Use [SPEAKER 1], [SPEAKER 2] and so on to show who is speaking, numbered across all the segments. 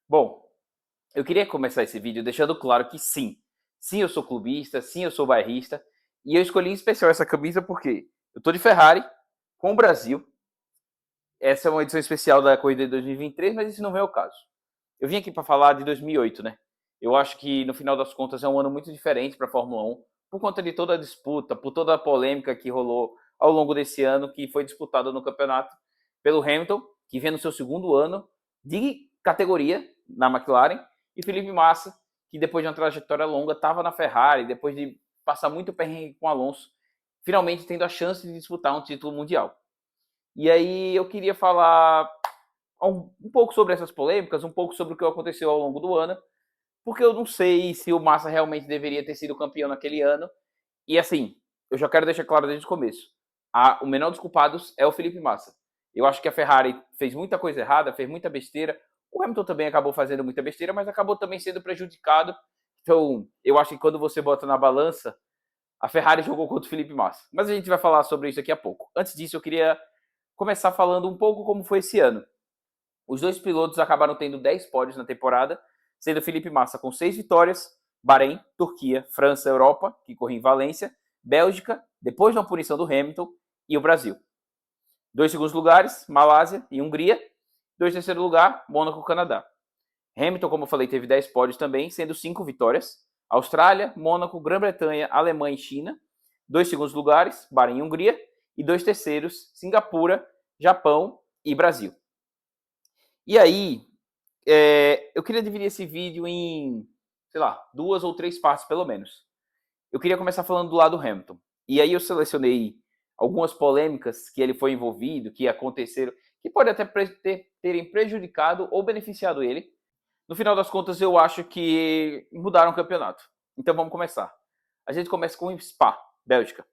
[SPEAKER 1] Bom, eu queria começar esse vídeo deixando claro que sim eu sou clubista, sim eu sou bairrista, e eu escolhi em especial essa camisa porque eu tô de Ferrari com o Brasil. Essa é uma edição especial da corrida de 2023, mas esse não é o caso. Eu vim aqui para falar de 2008, né? Eu acho que no final das contas é um ano muito diferente para a Fórmula 1, por conta de toda a disputa, por toda a polêmica que rolou ao longo desse ano, que foi disputado no campeonato pelo Hamilton, que vem no seu segundo ano de categoria na McLaren, e Felipe Massa, que depois de uma trajetória longa estava na Ferrari, depois de passar muito perrengue com Alonso, finalmente tendo a chance de disputar um título mundial. E aí eu queria falar um pouco sobre essas polêmicas, um pouco sobre o que aconteceu ao longo do ano, porque eu não sei se o Massa realmente deveria ter sido campeão naquele ano. E assim, eu já quero deixar claro desde o começo: o menor dos culpados é o Felipe Massa. Eu acho que a Ferrari fez muita coisa errada, fez muita besteira. O Hamilton também acabou fazendo muita besteira, mas acabou também sendo prejudicado. Então, eu acho que quando você bota na balança, a Ferrari jogou contra o Felipe Massa. Mas a gente vai falar sobre isso daqui a pouco. Antes disso, eu queria começar falando um pouco como foi esse ano. Os dois pilotos acabaram tendo 10 pódios na temporada, sendo Felipe Massa com 6 vitórias, Bahrein, Turquia, França, Europa, que corria em Valência, Bélgica, depois de uma punição do Hamilton, e o Brasil. 2 segundos lugares, Malásia e Hungria. 2 terceiro lugar, Mônaco, Canadá. Hamilton, como eu falei, teve 10 pódios também, sendo 5 vitórias. Austrália, Mônaco, Grã-Bretanha, Alemanha e China. 2 segundos lugares, Bahrein e Hungria. E 2 terceiros, Singapura, Japão e Brasil. E aí, eu queria dividir esse vídeo em, sei lá, 2 ou 3 partes pelo menos. Eu queria começar falando do lado Hamilton. E aí eu selecionei algumas polêmicas que ele foi envolvido, que aconteceram, que podem até terem prejudicado ou beneficiado ele. No final das contas, eu acho que mudaram o campeonato. Então vamos começar. A gente começa com Spa, Bélgica.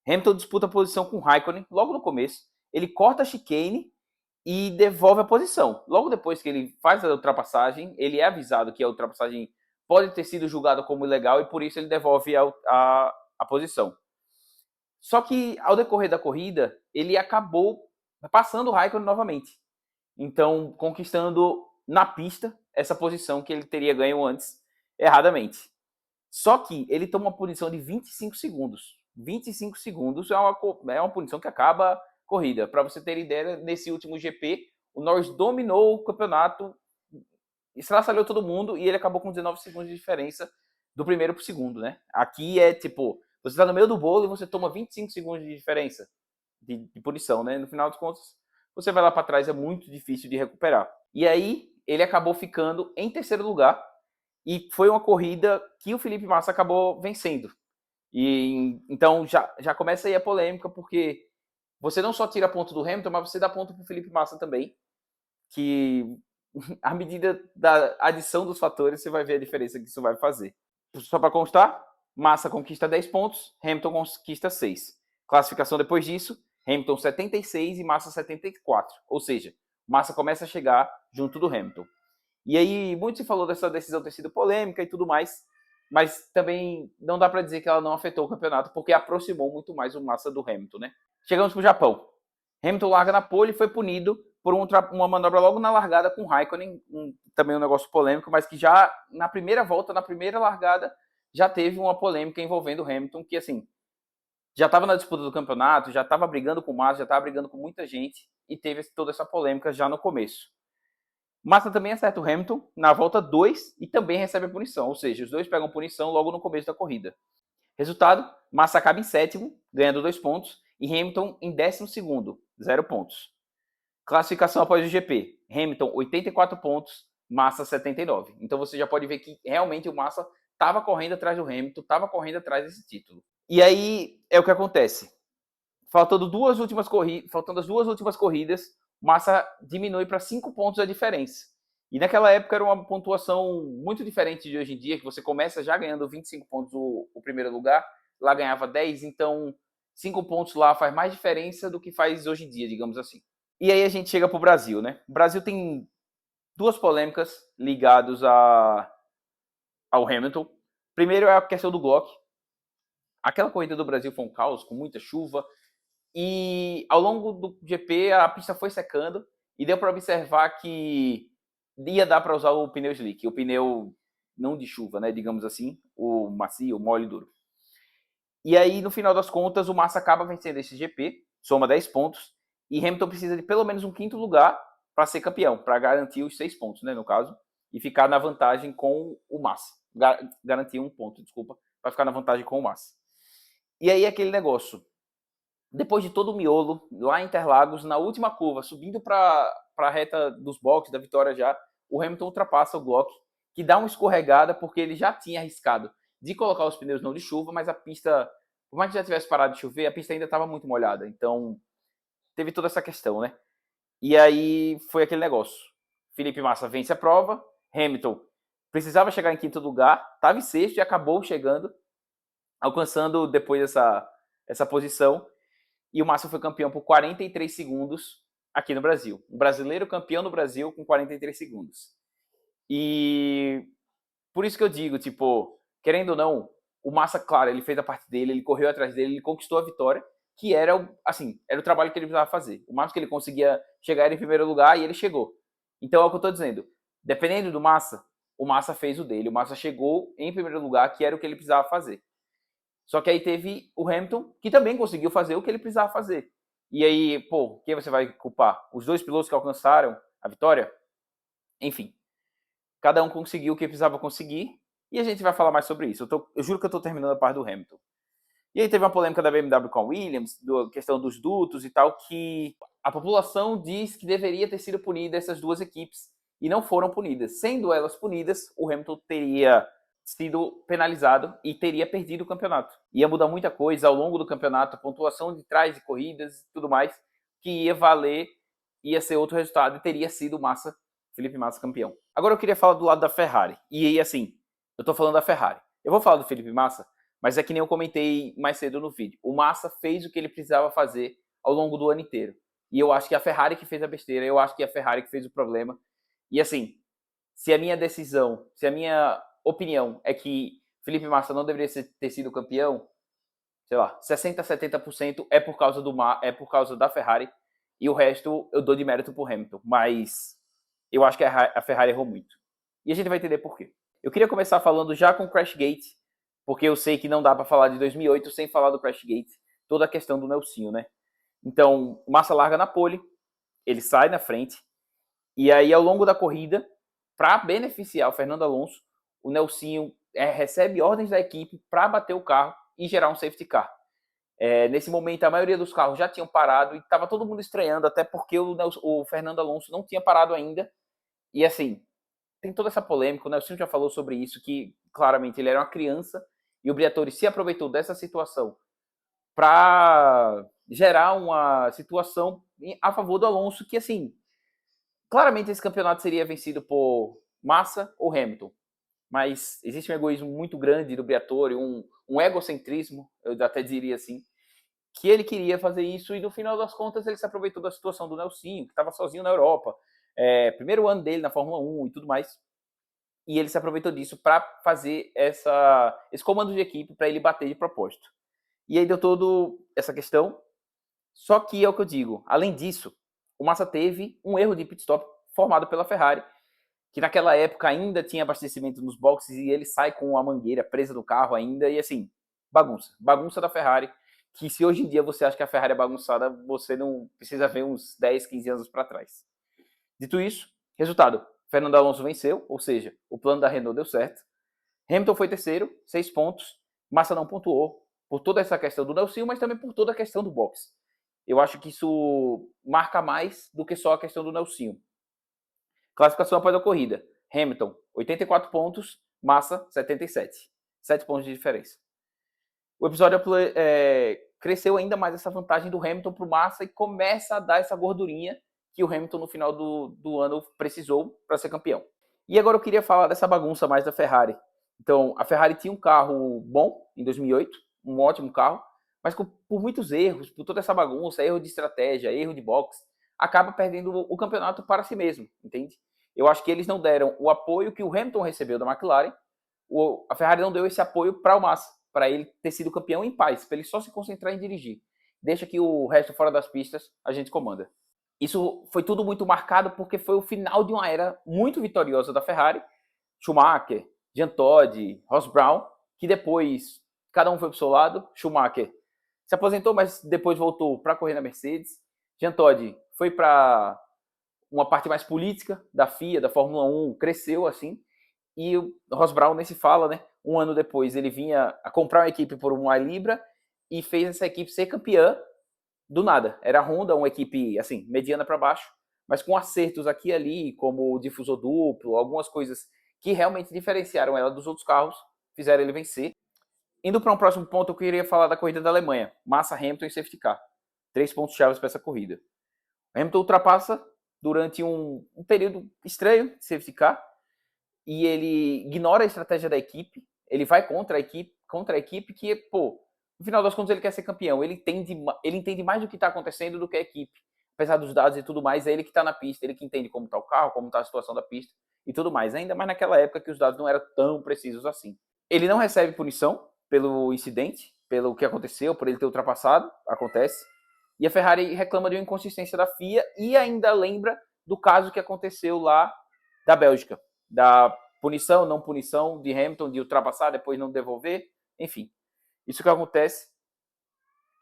[SPEAKER 1] Hamilton disputa a posição com Raikkonen logo no começo. Ele corta a chicane e devolve a posição. Logo depois que ele faz a ultrapassagem, ele é avisado que a ultrapassagem pode ter sido julgada como ilegal e por isso ele devolve a posição. Só que ao decorrer da corrida, ele acabou passando o Raikkonen novamente. Então, conquistando na pista essa posição que ele teria ganho antes, erradamente. Só que ele toma uma punição de 25 segundos. 25 segundos é uma punição que acaba a corrida. Para você ter ideia, nesse último GP, o Norris dominou o campeonato, estraçalhou todo mundo e ele acabou com 19 segundos de diferença do primeiro para o segundo, né? Aqui é tipo, você está no meio do bolo e você toma 25 segundos de diferença de punição, né? No final dos contos, você vai lá para trás, é muito difícil de recuperar. E aí, ele acabou ficando em terceiro lugar e foi uma corrida que o Felipe Massa acabou vencendo. E então já começa aí a polêmica, porque você não só tira ponto do Hamilton, mas você dá ponto para o Felipe Massa também, que à medida da adição dos fatores, você vai ver a diferença que isso vai fazer. Só para constar, Massa conquista 10 pontos, Hamilton conquista 6. Classificação depois disso, Hamilton 76 e Massa 74. Ou seja, Massa começa a chegar junto do Hamilton. E aí, muito se falou dessa decisão ter sido polêmica e tudo mais, mas também não dá para dizer que ela não afetou o campeonato, porque aproximou muito mais o Massa do Hamilton, né? Chegamos para o Japão. Hamilton larga na pole e foi punido por uma manobra logo na largada com Raikkonen, também um negócio polêmico, mas que já na primeira volta, na primeira largada, já teve uma polêmica envolvendo o Hamilton, que assim, já estava na disputa do campeonato, já estava brigando com o Massa, já estava brigando com muita gente, e teve toda essa polêmica já no começo. Massa também acerta o Hamilton na volta 2 e também recebe a punição, ou seja, os dois pegam punição logo no começo da corrida. Resultado, Massa acaba em sétimo, ganhando 2 pontos, e Hamilton em 12º, 0 pontos. Classificação após o GP, Hamilton 84 pontos, Massa 79. Então você já pode ver que realmente o Massa estava correndo atrás do Hamilton, estava correndo atrás desse título. E aí é o que acontece. Faltando as 2 últimas corridas, Massa diminui para 5 pontos a diferença. E naquela época era uma pontuação muito diferente de hoje em dia, que você começa já ganhando 25 pontos o primeiro lugar, lá ganhava 10, então 5 pontos lá faz mais diferença do que faz hoje em dia, digamos assim. E aí a gente chega para o Brasil, né? O Brasil tem 2 polêmicas ligadas ao Hamilton. Primeiro é a questão do Glock. Aquela corrida do Brasil foi um caos, com muita chuva, e ao longo do GP a pista foi secando e deu para observar que ia dar para usar o pneu slick, o pneu não de chuva, né, digamos assim, o macio, o mole duro. E aí, no final das contas, o Massa acaba vencendo esse GP, soma 10 pontos, e Hamilton precisa de pelo menos um quinto lugar para ser campeão, para garantir os 6 pontos, né, no caso, e ficar na vantagem com o Massa. Garantir um ponto, desculpa, para ficar na vantagem com o Massa. E aí, aquele negócio. Depois de todo o miolo, lá em Interlagos, na última curva, subindo para a reta dos boxes, da vitória já, o Hamilton ultrapassa o Glock, que dá uma escorregada, porque ele já tinha arriscado de colocar os pneus não de chuva, mas a pista, por mais que já tivesse parado de chover, a pista ainda estava muito molhada. Então, teve toda essa questão, né? E aí foi aquele negócio. Felipe Massa vence a prova, Hamilton precisava chegar em quinto lugar, estava em sexto e acabou chegando, alcançando depois essa posição. E o Massa foi campeão por 43 segundos aqui no Brasil. Um brasileiro campeão no Brasil com 43 segundos. E por isso que eu digo, tipo, querendo ou não, o Massa, claro, ele fez a parte dele, ele correu atrás dele, ele conquistou a vitória, que era, assim, era o trabalho que ele precisava fazer. O máximo que ele conseguia chegar era em primeiro lugar e ele chegou. Então é o que eu tô dizendo. Dependendo do Massa, o Massa fez o dele. O Massa chegou em primeiro lugar, que era o que ele precisava fazer. Só que aí teve o Hamilton, que também conseguiu fazer o que ele precisava fazer. E aí, pô, quem você vai culpar? Os dois pilotos que alcançaram a vitória? Enfim, cada um conseguiu o que precisava conseguir, e a gente vai falar mais sobre isso. Eu juro que eu estou terminando a parte do Hamilton. E aí teve uma polêmica da BMW com a Williams, a questão dos dutos e tal, que a população diz que deveria ter sido punida essas duas equipes, e não foram punidas. Sendo elas punidas, o Hamilton teria sido penalizado e teria perdido o campeonato. Ia mudar muita coisa ao longo do campeonato, a pontuação de trás de corridas e tudo mais, que ia valer, ia ser outro resultado e teria sido Massa, Felipe Massa campeão. Agora eu queria falar do lado da Ferrari. E aí, assim, eu tô falando da Ferrari. Eu vou falar do Felipe Massa, mas é que nem eu comentei mais cedo no vídeo. O Massa fez o que ele precisava fazer ao longo do ano inteiro. E eu acho que a Ferrari que fez a besteira, eu acho que a Ferrari que fez o problema. E assim, se a minha decisão, se a minha opinião é que Felipe Massa não deveria ter sido campeão, sei lá, 60, 70% é por causa por causa da Ferrari, e o resto eu dou de mérito pro Hamilton, mas eu acho que a Ferrari errou muito. E a gente vai entender por quê. Eu queria começar falando já com o Crashgate, porque eu sei que não dá para falar de 2008 sem falar do Crashgate, toda a questão do Nelsinho, né? Então, Massa larga na pole, ele sai na frente, e aí ao longo da corrida, para beneficiar o Fernando Alonso, o Nelsinho recebe ordens da equipe para bater o carro e gerar um safety car. Nesse momento, a maioria dos carros já tinham parado e estava todo mundo estranhando, até porque o Fernando Alonso não tinha parado ainda. E assim, tem toda essa polêmica, o Nelson já falou sobre isso, que claramente ele era uma criança e o Briatore se aproveitou dessa situação para gerar uma situação a favor do Alonso, que assim, claramente esse campeonato seria vencido por Massa ou Hamilton, mas existe um egoísmo muito grande do Briatore, um egocentrismo, eu até diria assim, que ele queria fazer isso e no final das contas ele se aproveitou da situação do Nelsinho, que estava sozinho na Europa, primeiro ano dele na Fórmula 1 e tudo mais, e ele se aproveitou disso para fazer esse comando de equipe para ele bater de propósito. E aí deu toda essa questão, só que é o que eu digo, além disso, o Massa teve um erro de pit stop formado pela Ferrari, que naquela época ainda tinha abastecimento nos boxes e ele sai com a mangueira presa no carro ainda, e assim, bagunça da Ferrari, que se hoje em dia você acha que a Ferrari é bagunçada, você não precisa ver uns 10, 15 anos para trás. Dito isso, resultado, Fernando Alonso venceu, ou seja, o plano da Renault deu certo. Hamilton foi terceiro, 6 pontos. Massa não pontuou, por toda essa questão do Nelson, mas também por toda a questão do boxe. Eu acho que isso marca mais do que só a questão do Nelson. Classificação após a corrida. Hamilton, 84 pontos, Massa, 77. 7 pontos de diferença. O episódio cresceu ainda mais essa vantagem do Hamilton para o Massa e começa a dar essa gordurinha que o Hamilton no final do ano precisou para ser campeão. E agora eu queria falar dessa bagunça mais da Ferrari. Então, a Ferrari tinha um carro bom em 2008, um ótimo carro, mas por muitos erros, por toda essa bagunça, erro de estratégia, erro de boxe, acaba perdendo o campeonato para si mesmo, entende? Eu acho que eles não deram o apoio que o Hamilton recebeu da McLaren, a Ferrari não deu esse apoio para o Massa, para ele ter sido campeão em paz, para ele só se concentrar em dirigir. Deixa que o resto fora das pistas a gente comanda. Isso foi tudo muito marcado porque foi o final de uma era muito vitoriosa da Ferrari. Schumacher, Jean Todt, Ross Brown, que depois cada um foi para o seu lado. Schumacher se aposentou, mas depois voltou para correr na Mercedes. Jean Todt foi para uma parte mais política da FIA, da Fórmula 1, cresceu assim. E o Ross Brown nem se fala, né? Um ano depois ele vinha a comprar uma equipe por uma libra e fez essa equipe ser campeã do nada. Era a Honda, uma equipe assim, mediana para baixo, mas com acertos aqui e ali, como o difusor duplo, algumas coisas que realmente diferenciaram ela dos outros carros, fizeram ele vencer. Indo para um próximo ponto, eu queria falar da corrida da Alemanha. Massa, Hamilton e safety car. 3 pontos chaves para essa corrida. Hamilton ultrapassa durante um período estranho de safety car e ele ignora a estratégia da equipe, ele vai contra a equipe que, pô, no final das contas ele quer ser campeão, ele entende mais do que está acontecendo do que a equipe. Apesar dos dados e tudo mais, é ele que está na pista, ele que entende como está o carro, como está a situação da pista e tudo mais. Ainda mais naquela época que os dados não eram tão precisos assim. Ele não recebe punição pelo incidente, pelo que aconteceu, por ele ter ultrapassado, acontece. E a Ferrari reclama de uma inconsistência da FIA e ainda lembra do caso que aconteceu lá da Bélgica, da punição, não punição de Hamilton, de ultrapassar, depois não devolver, enfim. Isso que acontece.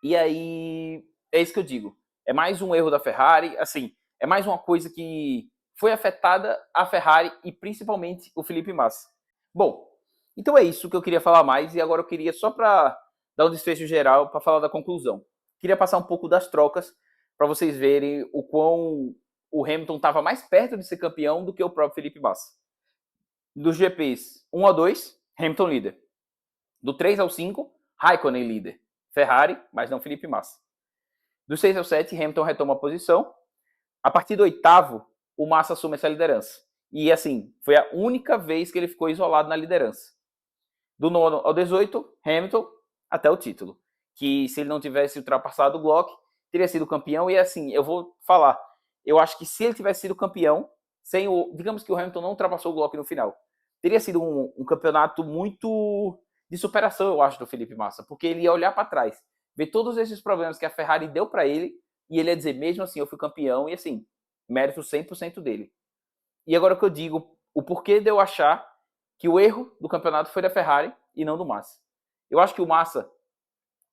[SPEAKER 1] E aí, é isso que eu digo. É mais um erro da Ferrari, assim, é mais uma coisa que foi afetada a Ferrari e principalmente o Felipe Massa. Bom, então é isso que eu queria falar mais e agora eu queria só para dar um desfecho geral, para falar da conclusão. Queria passar um pouco das trocas para vocês verem o quão o Hamilton estava mais perto de ser campeão do que o próprio Felipe Massa. Dos GPs 1 a 2, Hamilton líder. Do 3 ao 5, Raikkonen líder. Ferrari, mas não Felipe Massa. Do 6 ao 7, Hamilton retoma a posição. A partir do 8º, o Massa assume essa liderança. E assim, foi a única vez que ele ficou isolado na liderança. Do 9 ao 18, Hamilton até o título. Que se ele não tivesse ultrapassado o Glock, teria sido campeão. E assim, eu vou falar, eu acho que se ele tivesse sido campeão, sem o, digamos que o Hamilton não ultrapassou o Glock no final, teria sido um campeonato muito de superação, eu acho, do Felipe Massa, porque ele ia olhar para trás, ver todos esses problemas que a Ferrari deu para ele, e ele ia dizer, mesmo assim, eu fui campeão, e assim, mérito 100% dele. E agora o que eu digo, o porquê de eu achar que o erro do campeonato foi da Ferrari e não do Massa. Eu acho que o Massa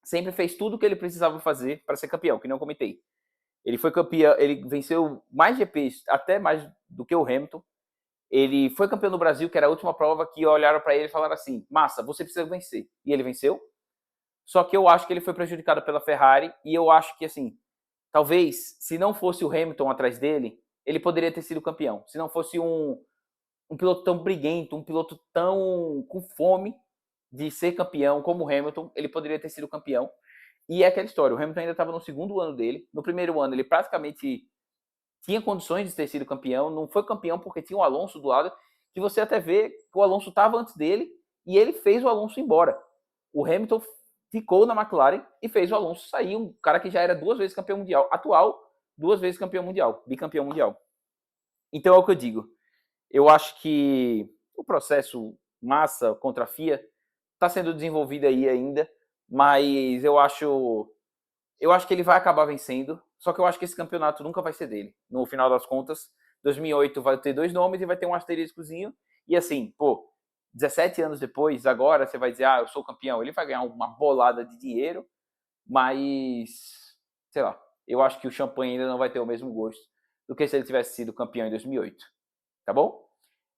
[SPEAKER 1] sempre fez tudo o que ele precisava fazer para ser campeão, que não comentei. Ele foi campeão, ele venceu mais GPs, até mais do que o Hamilton. Ele foi campeão no Brasil, que era a última prova que olharam para ele e falaram assim: Massa, você precisa vencer. E ele venceu. Só que eu acho que ele foi prejudicado pela Ferrari e eu acho que, assim, talvez, se não fosse o Hamilton atrás dele, ele poderia ter sido campeão. Se não fosse um piloto tão briguento, um piloto tão com fome de ser campeão como o Hamilton, ele poderia ter sido campeão. E é aquela história, o Hamilton ainda estava no segundo ano dele. No primeiro ano, ele praticamente tinha condições de ter sido campeão, não foi campeão porque tinha o Alonso do lado, que você até vê que o Alonso estava antes dele e ele fez o Alonso embora. O Hamilton ficou na McLaren e fez o Alonso sair, um cara que já era 2 vezes campeão mundial, atual 2 vezes campeão mundial, bicampeão mundial. Então é o que eu digo. Eu acho que o processo Massa contra a FIA está sendo desenvolvido aí ainda, mas eu acho que ele vai acabar vencendo, só que eu acho que esse campeonato nunca vai ser dele. No final das contas, 2008 vai ter 2 nomes e vai ter um asteriscozinho, e assim, pô, 17 anos depois, agora você vai dizer, eu sou campeão, ele vai ganhar uma bolada de dinheiro, mas, sei lá, eu acho que o champanhe ainda não vai ter o mesmo gosto do que se ele tivesse sido campeão em 2008, tá bom?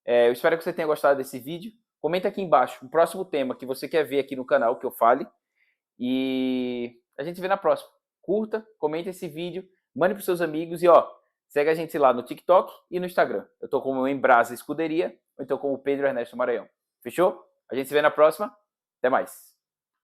[SPEAKER 1] Eu espero que você tenha gostado desse vídeo. Comenta aqui embaixo o próximo tema que você quer ver aqui no canal que eu fale. E a gente vê na próxima. Curta, comenta esse vídeo, mande para seus amigos e segue a gente lá no TikTok e no Instagram. Eu tô como Embrasa Escuderia, ou então como Pedro Ernesto Maranhão. Fechou? A gente se vê na próxima. Até mais.